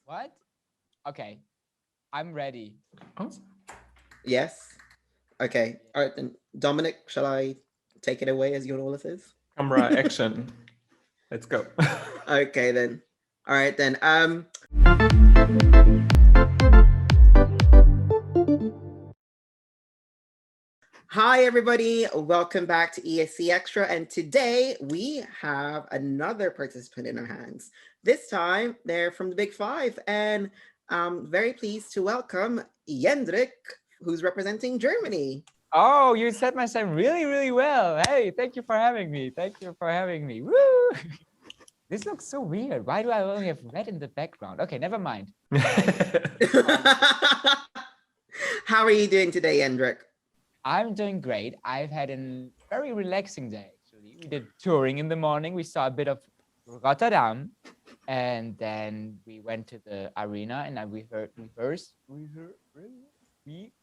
What? Okay, I'm ready. Oh, Yes. Okay. All right then. Dominic, shall I take it away as Ulysses? camera action. Let's go. Okay then. All right then. Hi everybody. Welcome back to ESC Extra, and today we have another participant in our hands. This time they're from the Big Five, and I'm very pleased to welcome Jendrik, who's representing Germany. Oh, you said my name really, really well. Hey, thank you for having me. Thank you for having me. Woo! This looks so weird. Why do I only have red in the background? Okay, never mind. How are you doing today, Jendrik? I'm doing great. I've had a very relaxing day, actually. We did touring in the morning. We saw a bit of Rotterdam, and then we went to the arena and we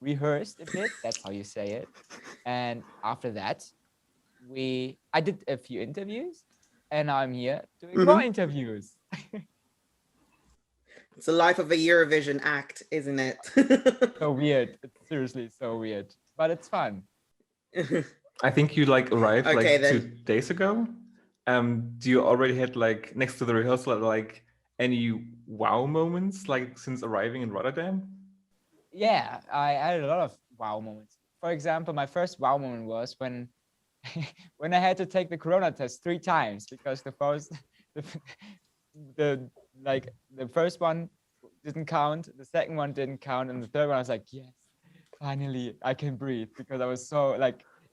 rehearsed a bit. That's how you say it. And after that, I did a few interviews, and now I'm here doing more interviews. It's the life of a Eurovision act, isn't it? So weird. It's seriously so weird, but it's fun. I think you arrived Okay, 2 days ago. Do you already had next to the rehearsal any wow moments since arriving in Rotterdam? Yeah, I had a lot of wow moments. For example, my first wow moment was when when I had to take the corona test 3 times because the, the the first one didn't count, the second one didn't count, and the third one I was like, yes, finally I can breathe, because I was so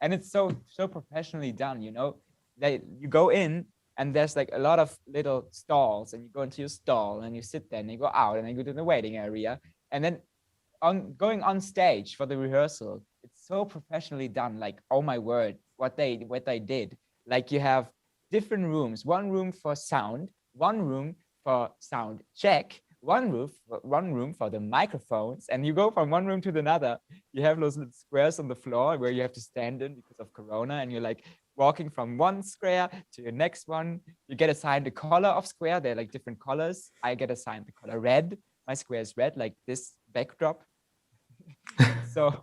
and it's so professionally done, you know. You go in and there's a lot of little stalls, and you go into your stall and you sit there and you go out and you go to the waiting area, and then going on stage for the rehearsal, it's so professionally done. Oh my word, what they did. You have different rooms, one room for sound, one room for sound check, one room for the microphones, and you go from one room to another. You have those little squares on the floor where you have to stand in because of corona, and you're walking from one square to the next one. You get assigned the color of square. They're different colors. I get assigned the color red. My square is red, like this backdrop. so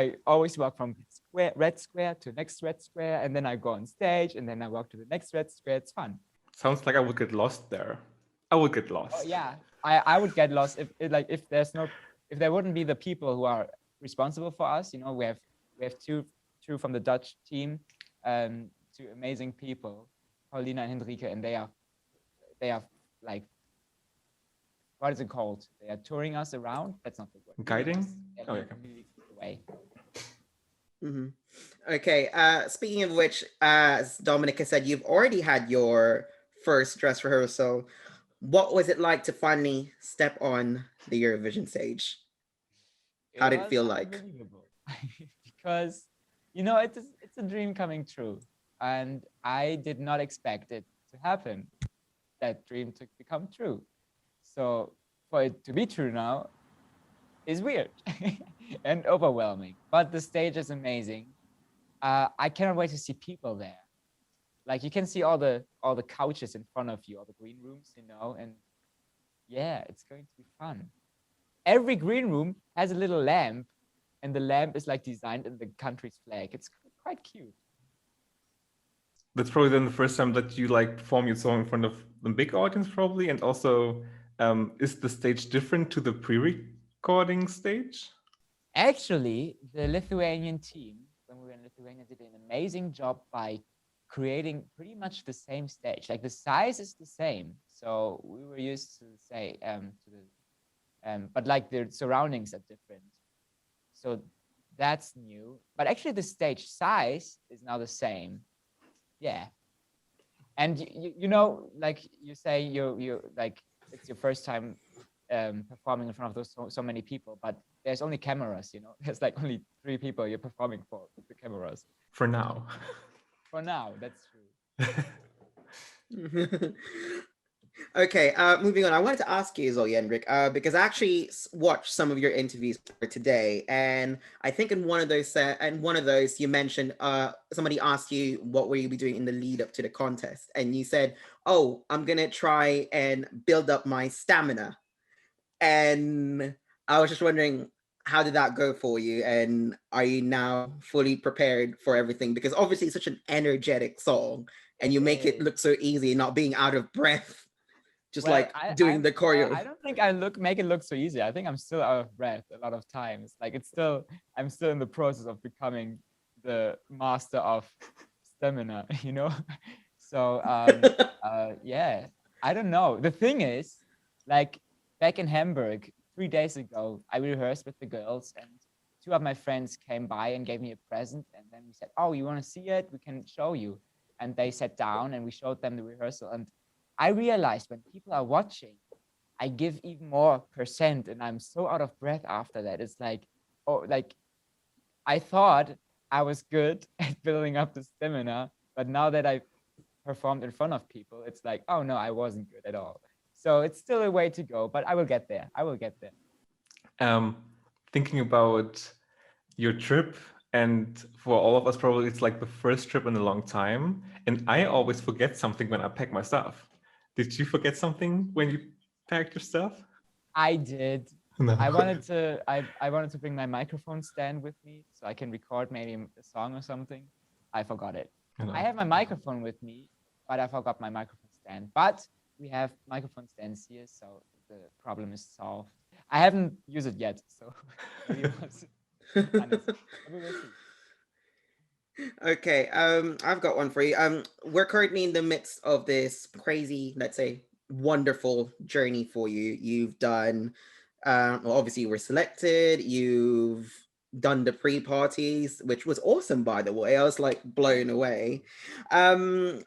I always walk from red square to next red square, and then I go on stage, and then I walk to the next red square. It's fun. Sounds like I would get lost there. I would get Oh lost. yeah, I would get lost if there wouldn't be the people who are responsible for us. You know, we have two from the Dutch team, two amazing people, Paulina and Henrike, and they are what is it called? They are touring us around. That's not the word. Guiding? Oh yeah. Way. Okay. Speaking of which, as Dominik said, you've already had your first dress rehearsal. What was it like to finally step on the Eurovision stage? How did it feel like? Unbelievable. Because it's a dream coming true, and I did not expect it to happen. That dream to become true. So for it to be true now is weird and overwhelming. But the stage is amazing. I cannot wait to see people there. You can see all the couches in front of you, all the green rooms, and yeah, it's going to be fun. Every green room has a little lamp, and the lamp is designed in the country's flag. It's quite cute. That's probably then the first time that you perform your song in front of the big audience, probably. And also, is the stage different to the pre-recording stage? Actually, the Lithuanian team, when we were in Lithuania, did an amazing job by creating pretty much the same stage. The size is the same, so we were used to say but the surroundings are different. So that's new. But actually, the stage size is now the same. Yeah. And you say you it's your first time performing in front of so many people, but there's only cameras. There's only 3 people you're performing for with the cameras. For now. For now, that's true. Okay, moving on. I wanted to ask you as well, Jendrik, because I actually watched some of your interviews for today, and I think in one of those you mentioned somebody asked you what will you be doing in the lead up to the contest, and you said, "Oh, I'm gonna try and build up my stamina." And I was just wondering, how did that go for you? And are you now fully prepared for everything? Because obviously it's such an energetic song, and you make it look so easy, not being out of breath, just Well, like doing the choreo. I don't think make it look so easy. I think I'm still out of breath a lot of times. Like I'm still in the process of becoming the master of stamina, you know? So yeah, I don't know. The thing is, like back in Hamburg 3 days ago, I rehearsed with the girls, and two of my friends came by and gave me a present, and then we said, "Oh, you want to see it? We can show you." And they sat down and we showed them the rehearsal, and I realized when people are watching, I give even more percent, and I'm so out of breath after that. It's like, oh, like I thought I was good at building up the stamina, but now that I performed in front of people, it's like, oh no, I wasn't good at all. So it's still a way to go, but I will get there. I will get there. Um, Thinking about your trip, and for all of us, probably it's like the first trip in a long time. And I always forget something when I pack my stuff. Did you forget something when you packed your stuff? I did. No. I wanted to bring my microphone stand with me so I can record maybe a song or something. I forgot it. No. I have my microphone with me, but I forgot my microphone stand. But we have microphone stands here, so the problem is solved. I haven't used it yet, so maybe it was honest. We will see. Okay, I've got one for you. We're currently in the midst of this crazy, let's say, wonderful journey for you. You've done, well, obviously you were selected. You've done the pre-parties, which was awesome, by the way. I was like blown away. I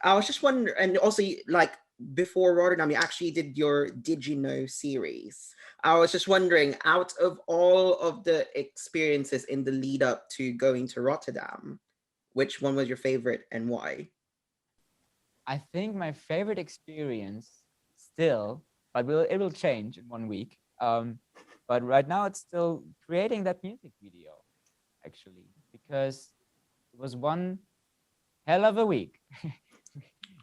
was just wondering, and also like before Rotterdam, you actually did your Did You Know series. I was just wondering, out of all of the experiences in the lead up to going to Rotterdam, which one was your favorite and why? I think my favorite experience still, but it will change in 1 week. But right now it's still creating that music video, actually, because it was one hell of a week.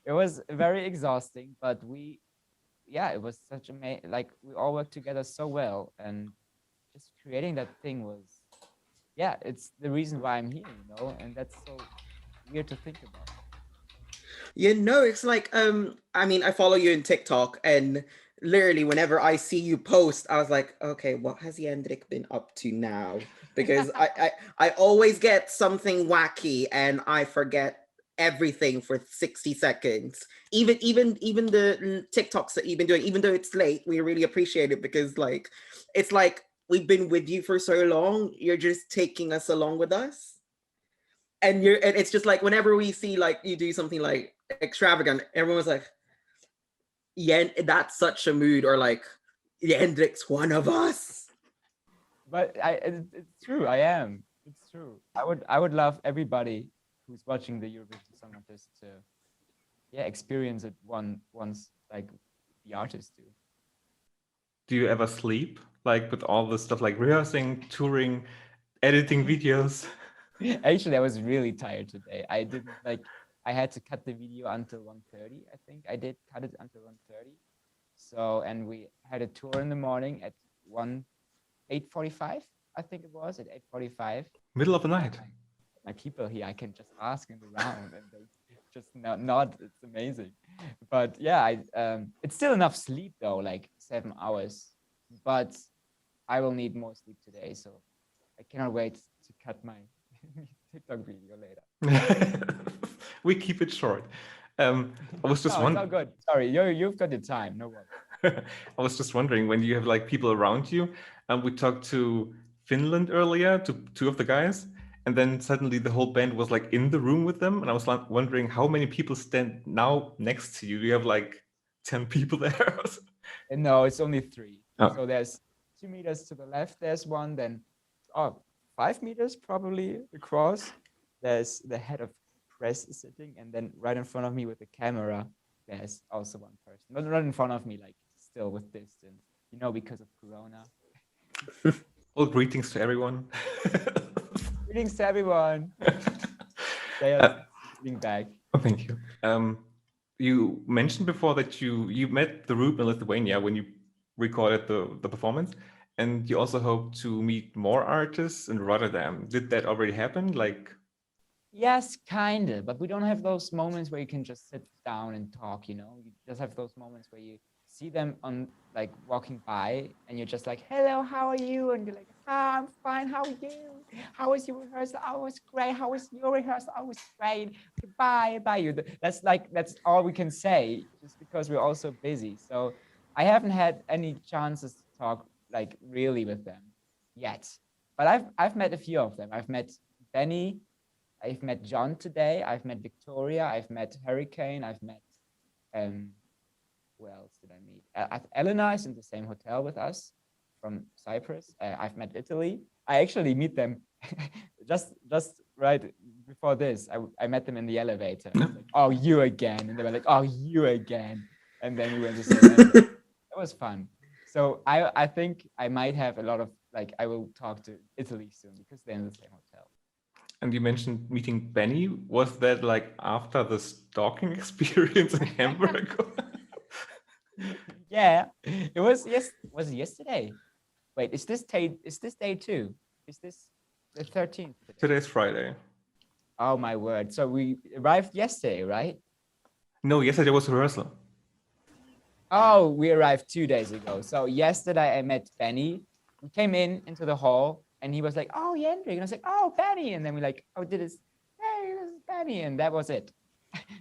It was very exhausting, but it was such like we all worked together so well, and just creating that thing was, it's the reason why I'm here, you know, and that's so weird to think about. You know, it's like I mean, I follow you in TikTok, and literally whenever I see you post, I was like, okay, what has Jendrik been up to now? Because I always get something wacky and I forget everything for 60 seconds. Even the TikToks that you've been doing, even though it's late, we really appreciate it, because like it's like we've been with you for so long, you're just taking us along with us. And it's just like whenever we see like you do something like extravagant, everyone's like, yeah, that's such a mood, or like Jendrik's one of us. But it's true. I am. It's true. I would love everybody who's watching the Eurovision Song Contest to, experience it once, like the artists do. Do you ever sleep, like with all the stuff like rehearsing, touring, editing videos? Actually, I was really tired today. I didn't like. I had to cut the video until 1:30. I think I did cut it until 1:30. So, and we had a tour in the morning at 8:45. I think it was at 8:45. Middle of the night. My people here, I can just ask in the round, and they just nod. It's amazing. But yeah, it's still enough sleep though, like 7 hours. But I will need more sleep today, so I cannot wait to cut my TikTok video later. We keep it short. I was just wondering. No, good. Sorry, you've got the time. No worries. I was just wondering, when you have like people around you, and we talked to Finland earlier, to two of the guys, and then suddenly the whole band was like in the room with them, and I was like wondering how many people stand now next to you. Do you have like 10 people there? No, it's only 3. Oh. So there's 2 meters to the left. There's one. Then 5 meters probably across. There's the head of press sitting, and then right in front of me with the camera, there's also one person, not in front of me, like still with distance, because of Corona. Well, greetings to everyone. Greetings to everyone. They are being back. Oh, thank you. You mentioned before that you met the group in Lithuania when you recorded the performance, and you also hope to meet more artists in Rotterdam. Did that already happen? Like, Yes, kind of, but we don't have those moments where you can just sit down and talk, You just have those moments where you see them on like walking by and you're just like, hello, how are you? And you're like, ah, I'm fine, how are you? How was your rehearsal? I was great. How was your rehearsal? I was great. Goodbye, bye. That's all we can say just because we're also busy. So I haven't had any chances to talk like really with them yet. But I've met a few of them. I've met Benny. I've met John today. I've met Victoria. I've met Hurricane. I've met, who else did I meet? Elena is in the same hotel with us from Cyprus. I've met Italy. I actually meet them just right before this. I met them in the elevator. Like, oh, you again. And they were like, oh, you again. And then we went to say, it was fun. So I think I might have a lot of, like, I will talk to Italy soon because they're in the same hotel. and you mentioned meeting Benny. Was that like after the stalking experience in Hamburg? Yeah, it was. Yes, was it yesterday? Wait, is this day 2? Is this the 13th? Today's Friday. Oh my word! So we arrived yesterday, right? No, yesterday was rehearsal. Oh, we arrived 2 days ago. So yesterday I met Benny. We came into the hall and he was like, "Oh, Jendrik," and I was like, "Oh, Benny," and then we like, "Oh, this is Benny," and that was it.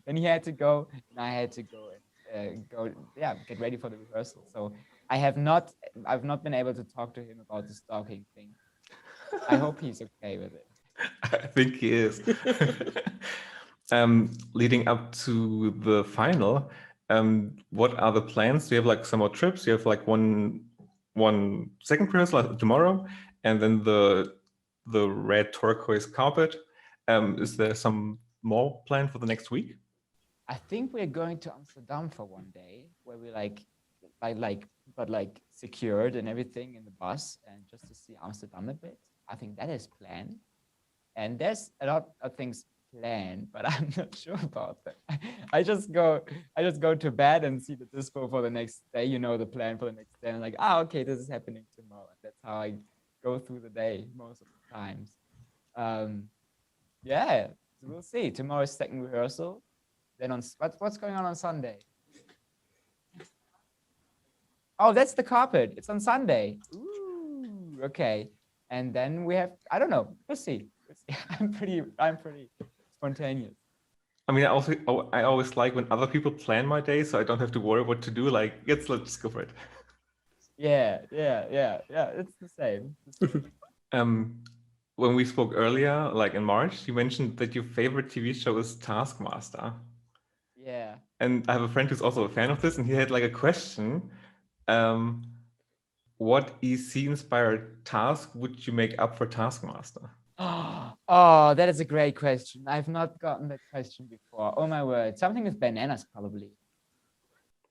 Then he had to go, and I had to go and get ready for the rehearsal. So I've not been able to talk to him about the stalking thing. I hope he's okay with it. I think he is. Leading up to the final, what are the plans? Do you have like some more trips? You have like one second rehearsal tomorrow, and then the red turquoise carpet. Is there some more planned for the next week? I think we're going to Amsterdam for one day, where we but secured and everything in the bus, and just to see Amsterdam a bit. I think that is planned, and there's a lot of things planned, but I'm not sure about that. I just go to bed and see the dispo for the next day. The plan for the next day. And I'm like, okay, this is happening tomorrow. And that's how I go through the day most of the times. Yeah, so we'll see. Tomorrow's second rehearsal. Then what's going on Sunday? Oh, that's the carpet. It's on Sunday. Ooh, okay. And then we have, I don't know. We'll see. I'm pretty spontaneous. I mean, I always like when other people plan my day, so I don't have to worry what to do. Like, let's go for it. Yeah. It's the same. When we spoke earlier, like in March, you mentioned that your favorite TV show is Taskmaster. Yeah. And I have a friend who's also a fan of this, and he had like a question. What EC-inspired task would you make up for Taskmaster? Oh, that is a great question. I've not gotten that question before. Oh my word. Something with bananas, probably.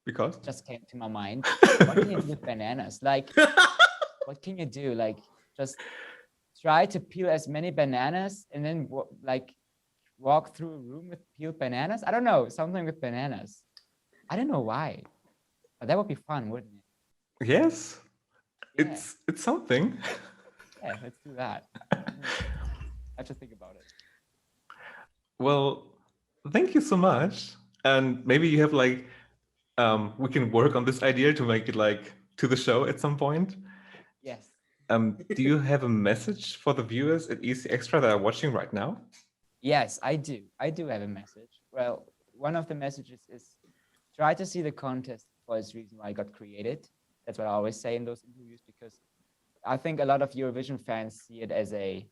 Because? Just came to my mind. What can you do with bananas? Like, what can you do? Like, just try to peel as many bananas and then walk through a room with peeled bananas? I don't know. Something with bananas. I don't know why. But that would be fun, wouldn't it? Yes. Yeah. It's something. Yeah, let's do that. I have to think about it. Well, thank you so much. And maybe you have like, we can work on this idea to make it like to the show at some point. Yes. Do you have a message for the viewers at ESCXTRA that are watching right now? Yes, I do. I do have a message. Well, one of the messages is try to see the contest for its reason why it got created. That's what I always say in those interviews, because I think a lot of Eurovision fans see it as a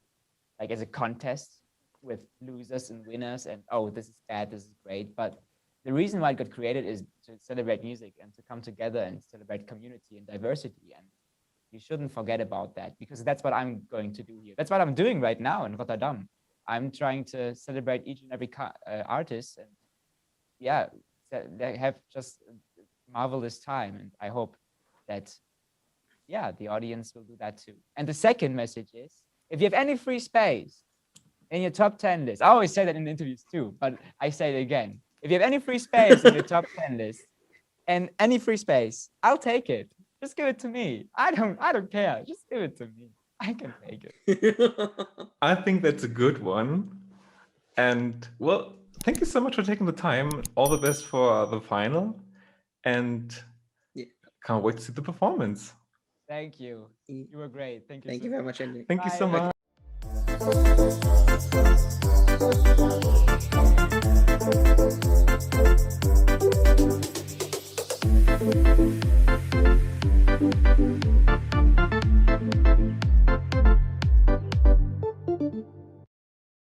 contest with losers and winners, and oh, this is bad, this is great. But the reason why it got created is to celebrate music and to come together and celebrate community and diversity. And you shouldn't forget about that, because that's what I'm going to do here. That's what I'm doing right now in Rotterdam. I'm trying to celebrate each and every artist and they have just a marvelous time, and I hope that the audience will do that too. And the second message is, if you have any free space in your top 10 list, I always say that in interviews too, but I say it again. If you have any free space in your top 10 list and any free space, I'll take it. Just give it to me. I don't care. Just give it to me. I can take it. I think that's a good one. And well, thank you so much for taking the time. All the best for the final. And can't wait to see the performance. Thank you. You were great. Thank you. Thank you very much, Jendrik. Thank you so Bye. much.